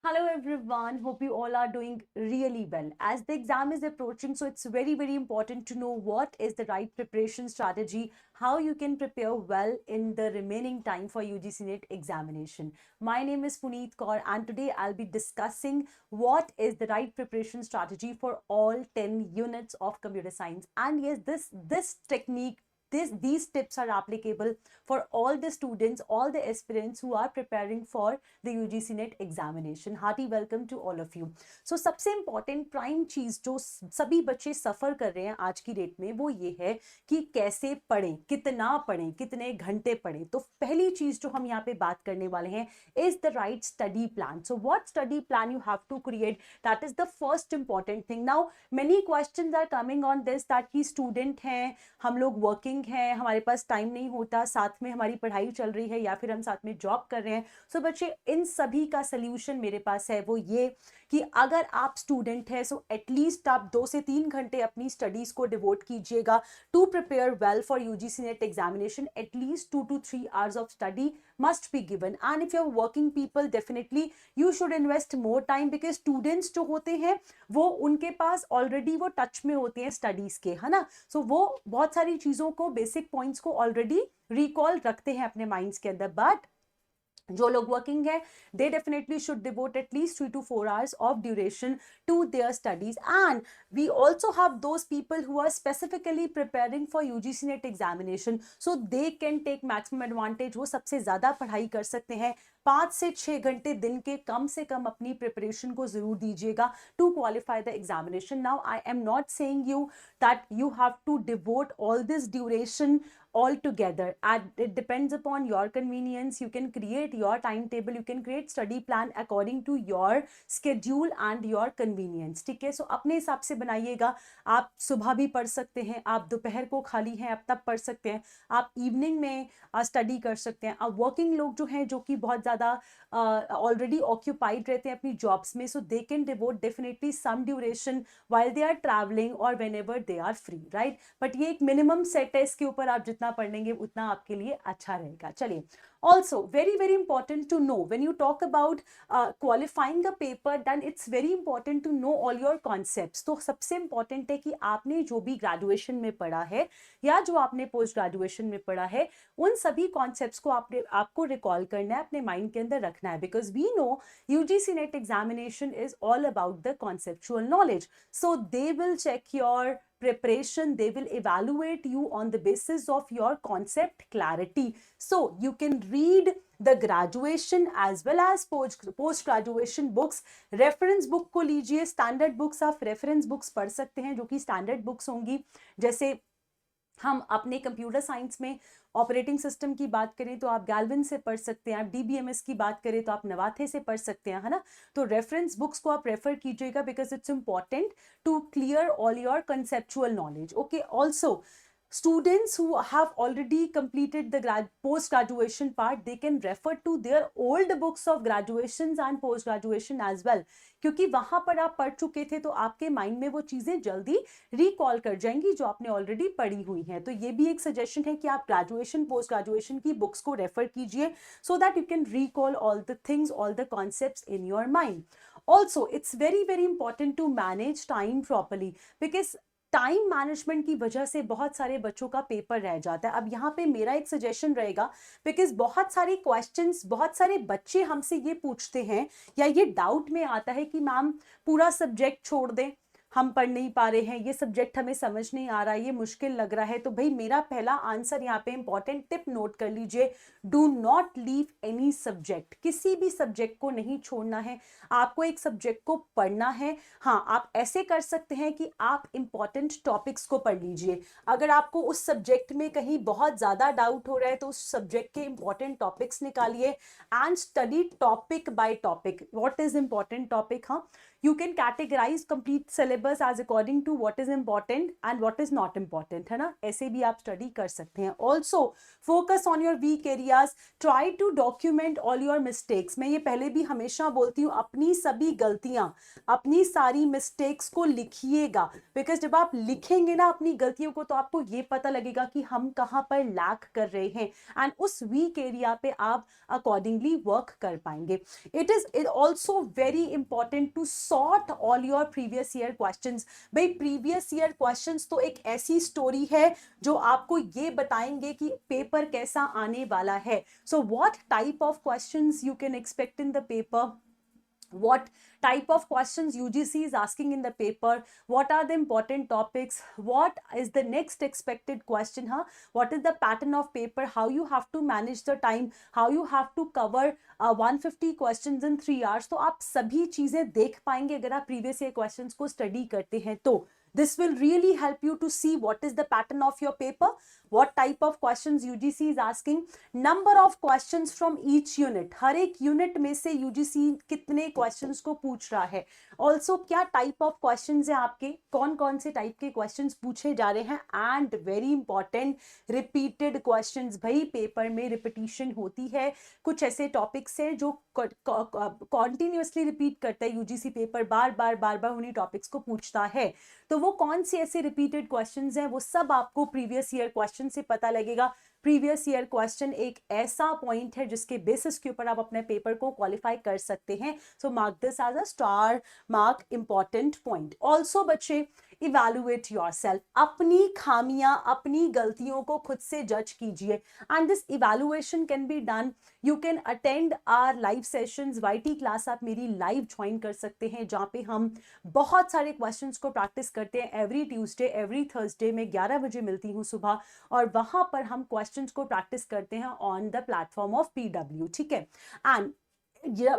Hello everyone, hope you all are doing really well. As the exam is approaching, so it's very important to know what is the right preparation strategy, how you can prepare well in the remaining time for UGC NET examination. My name is Puneet Kaur and today I'll be discussing what is the right preparation strategy for all 10 units of computer science. And yes, this technique, these tips are applicable for all the students, all the aspirants who are preparing for the UGC NET examination. Hearty welcome to all of you. So सबसे important prime चीज जो सभी बच्चे सफर कर रहे हैं आज की डेट में वो ये है कि कैसे पढ़ें, कितना पढ़ें, कितने घंटे पढ़ें. तो पहली चीज जो हम यहाँ पे बात करने वाले हैं is the right study plan. So what study plan you have to create, that is the first important thing. Now many questions are coming on this that कि student हैं, हम लोग वर्किंग हैं, हमारे पास टाइम नहीं होता, साथ में हमारी पढ़ाई चल रही है या फिर हम साथ में जॉब कर रहे हैं. सो बच्चे इन सभी का सल्यूशन मेरे पास है, वो ये कि अगर आप स्टूडेंट हैं सो एटलीस्ट आप 2 से 3 घंटे अपनी स्टडीज को डिवोट कीजिएगा to prepare well for UGC NET examination. At least 2 to 3 hours of study must be given. And if you're working people, definitely you should invest more time because students जो होते हैं वो उनके पास ऑलरेडी वो touch में होते हैं स्टडीज के, है ना. सो वो बहुत सारी चीजों को, बेसिक पॉइंट्स को ऑलरेडी रिकॉल रखते हैं अपने माइंड्स के अंदर. बट जो लोग वर्किंग है they definitely should devote at least 3 to 4 hours of duration to their studies. And we also have those people who are specifically preparing for UGC NET examination, so they can take maximum advantage. वो सबसे ज़्यादा पढ़ाई कर सकते हैं. 5 से 6 घंटे दिन के कम से कम अपनी प्रिपरेशन को जरूर दीजिएगा to qualify the examination. Now I am not saying you that you have to devote all this duration all together, and it depends upon your convenience. You can create your timetable, you can create study plan according to your schedule and your convenience. ठीक है, सो अपने हिसाब से बनाइएगा. आप सुबह भी पढ़ सकते हैं, आप दोपहर को खाली हैं आप तब पढ़ सकते हैं, आप इवनिंग में स्टडी कर सकते हैं. अब वर्किंग लोग जो हैं जो कि बहुत ज़्यादा ऑलरेडी ऑक्यूपाइड रहते हैं अपनी जॉब्स में, so they can devote definitely some duration while they are traveling or whenever they are free, right? But ये एक मिनिमम सेट है, इसके ऊपर आप जितना पढ़ लेंगे उतना आपके लिए अच्छा रहेगा. चलिए, also very important to know when you talk about qualifying a paper, then it's very important to know all your concepts. तो सबसे important है कि आपने जो भी ग्रेजुएशन में पढ़ा है या जो आपने पोस्ट ग्रेजुएशन में पढ़ा है उन सभी कॉन्सेप्ट्स को आपको रिकॉल करना है, अपने माइंड के अंदर रखना है. Because we know UGC NET examination is all about the conceptual knowledge. So they will check your preparation, they will evaluate you on the basis of your concept clarity. So you can read the graduation as well as post graduation books. reference book को लीजिए, standard books आप reference books पढ़ सकते हैं जो कि standard books होंगी. जैसे हम अपने कंप्यूटर साइंस में ऑपरेटिंग सिस्टम की बात करें तो आप गैल्विन से पढ़ सकते हैं, आप DBMS की बात करें तो आप नवाथे से पढ़ सकते हैं, है ना. तो रेफरेंस बुक्स को आप रेफर कीजिएगा because it's important to clear all your conceptual knowledge. Okay, also students who have already completed the post graduation part, they can refer to their old books of graduations and post graduation as well, क्योंकि वहां पर आप पढ़ चुके थे तो आपके mind में वो चीजें जल्दी रिकॉल कर जाएंगी जो आपने ऑलरेडी पढ़ी हुई हैं. तो ये भी एक सजेशन है कि आप ग्रेजुएशन पोस्ट ग्रेजुएशन की बुक्स को रेफर कीजिए so that you can recall all the things, all the concepts in your mind. Also it's very important to manage time properly because time management की वजह से बहुत सारे बच्चों का पेपर रह जाता है. अब यहाँ पे मेरा एक सजेशन रहेगा बिकॉज बहुत सारे क्वेश्चंस, बहुत सारे बच्चे हमसे ये पूछते हैं या ये डाउट में आता है कि मैम पूरा सब्जेक्ट छोड़ दें, हम पढ़ नहीं पा रहे हैं, ये सब्जेक्ट हमें समझ नहीं आ रहा है, ये मुश्किल लग रहा है. तो भाई मेरा पहला आंसर यहाँ पे इंपॉर्टेंट टिप नोट कर लीजिए, do not leave any subject. किसी भी सब्जेक्ट को नहीं छोड़ना है, आपको एक सब्जेक्ट को पढ़ना है. हाँ, आप ऐसे कर सकते हैं कि आप इंपॉर्टेंट टॉपिक्स को पढ़ लीजिए. अगर आपको उस सब्जेक्ट में कहीं बहुत ज्यादा डाउट हो रहा है तो उस सब्जेक्ट के इंपॉर्टेंट टॉपिक्स निकालिए and study topic by topic. What is important topic? हाँ, you can categorize complete syllabus syllabus as according to what is important and what is not important, है ना, ऐसे भी आप स्टडी कर सकते हैं. Also focus on your weak areas, try to document all your mistakes. मैं ये पहले भी हमेशा बोलती हूँ, अपनी सभी गलतियां, अपनी सारी मिस्टेक्स को लिखिएगा, बिकॉज जब आप लिखेंगे ना अपनी गलतियों को, तो आपको ये पता लगेगा कि हम कहाँ पर लैक कर रहे हैं, एंड उस वीक एरिया पे आप अकॉर्डिंगली वर्क कर पाएंगे. It is also very important to sort all your previous year questions. भाई प्रीवियस ईयर क्वेश्चंस तो एक ऐसी स्टोरी है जो आपको ये बताएंगे कि पेपर कैसा आने वाला है. So what type of questions you can expect in the paper, what type of questions UGC is asking in the paper, what are the important topics, what is the next expected question, what is the pattern of paper, how you have to manage the time, how you have to cover 150 questions in 3 hours. तो आप सभी चीजें देख पाएंगे अगर आप previous year questions को study करते हैं तो. This will really help you to see what is the pattern of your paper, what type of questions UGC is asking, number of questions from each unit. हर एक unit में से UGC कितने questions को पूछ रहा है. Also क्या type of questions है आपके, कौन कौन से type के questions पूछे जा रहे हैं, and very important repeated questions. भाई पेपर में repetition होती है, कुछ ऐसे topics है जो continuously repeat करता है UGC पेपर, बार बार उन्हीं topics को पूछता है. तो वो कौन से ऐसे रिपीटेड क्वेश्चंस हैं, वो सब आपको प्रीवियस ईयर क्वेश्चन से पता लगेगा. प्रीवियस ईयर क्वेश्चन एक ऐसा पॉइंट है जिसके बेसिस के ऊपर आप अपने पेपर को क्वालिफाई कर सकते हैं. So mark this as a star mark, important point. Also बच्चे, इवैल्यूएट योरसेल्फ. अपनी खामियां, अपनी गलतियों को खुद से जज कीजिए, and this evaluation can be done. You can attend our live sessions. YT class आप मेरी लाइव ज्वाइन कर सकते हैं, जहाँ पे हम बहुत सारे क्वेश्चंस को प्रैक्टिस करते हैं. एवरी ट्यूसडे, एवरी थर्सडे में 11 बजे मिलती हूँ सुबह, और वहां पर हम क्वेश्चंस को प्रैक्टिस करते हैं on the platform of PW. ठीक है. एंड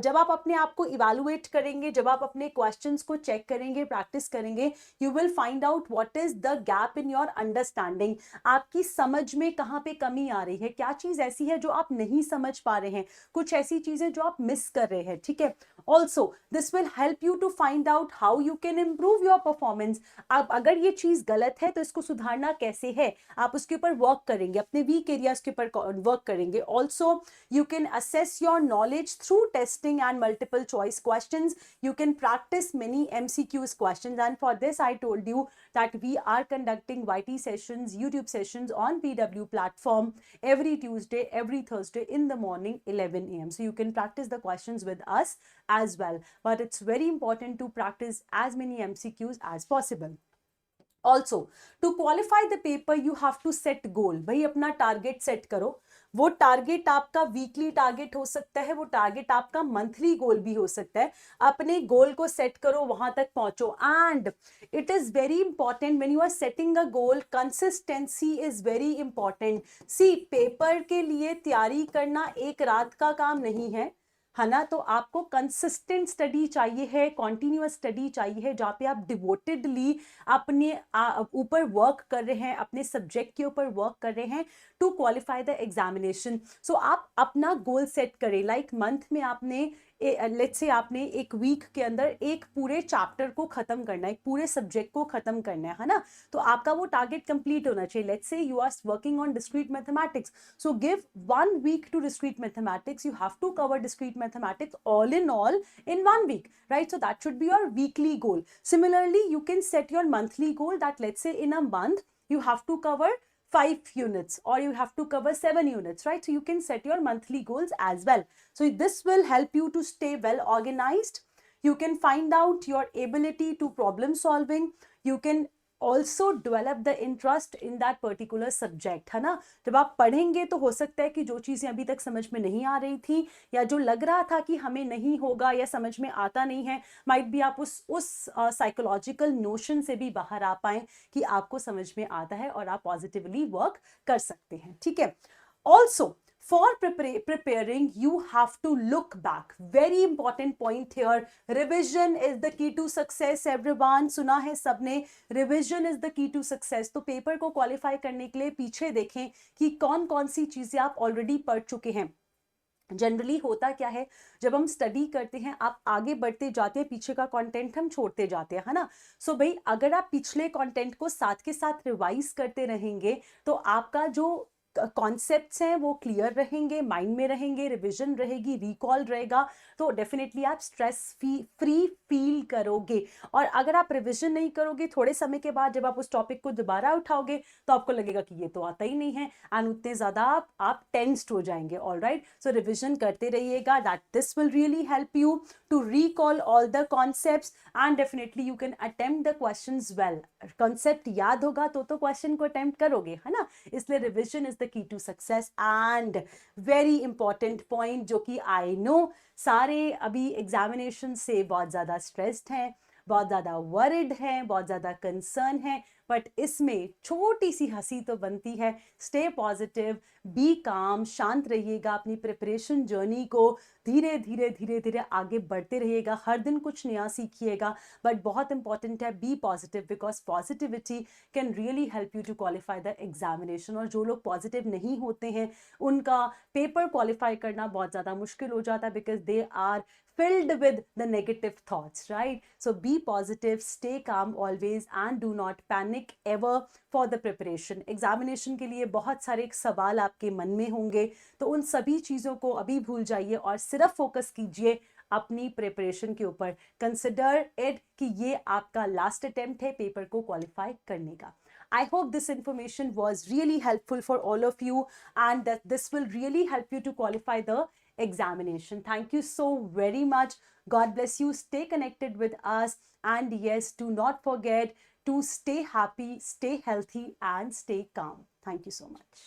जब आप अपने आप को इवैल्यूएट करेंगे, जब आप अपने क्वेश्चंस को चेक करेंगे, प्रैक्टिस करेंगे, you will find out what is the gap in your understanding. आपकी समझ में कहाँ पे कमी आ रही है, क्या चीज ऐसी है जो आप नहीं समझ पा रहे हैं, कुछ ऐसी चीजें जो आप मिस कर रहे हैं. ठीक है. Also this will help you to find out how you can improve your performance. आप अगर ये चीज गलत है तो इसको सुधारना कैसे है, आप उसके ऊपर वर्क करेंगे, अपने वीक एरियाज के ऊपर वर्क करेंगे. Also you can assess your knowledge through testing and multiple choice questions. You can practice many MCQs questions, and for this I told you that we are conducting YT sessions, YouTube sessions on PW platform every Tuesday, every Thursday in the morning 11 a.m. So you can practice the questions with us as well, but it's very important to practice as many MCQs as possible. Also, to qualify the paper you have to set goal. भाई अपना target set करो. वो target आपका weekly target हो सकता है, वो target आपका मंथली गोल भी हो सकता है. अपने गोल को सेट करो, वहां तक पहुंचो. And it is very important when you are setting a goal, consistency is very important. See, paper के लिए तैयारी करना एक रात का काम नहीं है ना. तो आपको कंसिस्टेंट स्टडी चाहिए है, कॉन्टिन्यूअस स्टडी चाहिए है, जहाँ पे आप डिवोटेडली अपने ऊपर वर्क कर रहे हैं, अपने सब्जेक्ट के ऊपर वर्क कर रहे हैं टू क्वालिफाई द एग्जामिनेशन. सो आप अपना गोल सेट करें. लाइक मंथ में आपने लेट्स से आपने एक वीक के अंदर एक पूरे चैप्टर को खत्म करना है, एक पूरे सब्जेक्ट को खत्म करना है ना. तो आपका वो टारगेट कंप्लीट होना चाहिए. Let's say you are working on discrete mathematics, so give 1 week to discrete mathematics. You have to cover discrete mathematics all in 1 week, right? So that should be your weekly goal. Similarly, you can set your monthly goal that let's say in a month you have to cover 5 units or you have to cover 7 units, right? So you can set your monthly goals as well. So this will help you to stay well organized. You can find out your ability to problem solving. You can also develop the interest in that particular subject, है ना. जब आप पढ़ेंगे तो हो सकता है कि जो चीज़ें अभी तक समझ में नहीं आ रही थी, या जो लग रहा था कि हमें नहीं होगा या समझ में आता नहीं है, माइट भी आप उस साइकोलॉजिकल नोशन से भी बाहर आ पाए कि आपको समझ में आता है और आप पॉजिटिवली वर्क कर सकते हैं. ठीक है. Also for preparing, you have to look back. Very important point here. Revision is the key to success, everyone. सुना है सबने, revision is the key to success. तो पेपर को क्वालिफाई करने के लिए पीछे देखें कि कौन कौन सी चीजें आप ऑलरेडी पढ़ चुके हैं. जनरली होता क्या है, जब हम स्टडी करते हैं आप आगे बढ़ते जाते हैं, पीछे का कंटेंट हम छोड़ते जाते हैं, है ना। सो भाई अगर आप पिछले कंटेंट को साथ के साथ रिवाइज करते रहेंगे तो आपका जो कॉन्सेप्ट्स हैं वो क्लियर रहेंगे, माइंड में रहेंगे, रिविजन रहेगी, रिकॉल रहेगा, तो डेफिनेटली आप स्ट्रेस फ्री फील करोगे। और अगर आप रिविजन नहीं करोगे, थोड़े समय के बाद जब आप उस टॉपिक को दोबारा उठाओगे तो आपको लगेगा कि ये तो आता ही नहीं है, एंड उतने ज़्यादा आप टेंस्ड हो जाएंगे। ऑल राइट, सो रिविजन करते रहिएगा, that this will really help you to recall all the concepts and definitely you can attempt the questions well. concept याद होगा तो क्वेश्चन को अटेम्प्ट करोगे, है ना। इसलिए revision is the key to success. And very important point जो कि आई नो सारे अभी एग्जामिनेशन से बहुत ज़्यादा स्ट्रेस्ड हैं, बहुत ज़्यादा वरिड हैं, बहुत ज़्यादा कंसर्न है, बट इसमें छोटी सी हंसी तो बनती है। स्टे पॉजिटिव, बी काम, शांत रहिएगा, अपनी प्रिपरेशन जर्नी को धीरे धीरे धीरे धीरे आगे बढ़ते रहिएगा, हर दिन कुछ नया सीखिएगा। बट बहुत इंपॉर्टेंट है be positive, because positivity can really help you to qualify the examination. और जो लोग पॉजिटिव नहीं होते हैं उनका पेपर क्वालिफाई करना बहुत ज़्यादा मुश्किल हो जाता है, because they are filled with the negative thoughts, right? So be positive, stay calm always, and do not panic ever for the preparation. Examination के लिए बहुत सारे सवाल आपके मन में होंगे, तो उन सभी चीज़ों को अभी भूल जाइए और सिर्फ फोकस कीजिए अपनी प्रिपरेशन के ऊपर। कंसिडर इट कि ये आपका लास्ट अटेम्प्ट है पेपर को क्वालिफाई करने का। I hope this information was really helpful for all of you and that this will really help you to qualify the examination. Thank you so very much. God bless you. Stay connected with us. And yes, do not forget to stay happy, stay healthy, and stay calm. Thank you so much.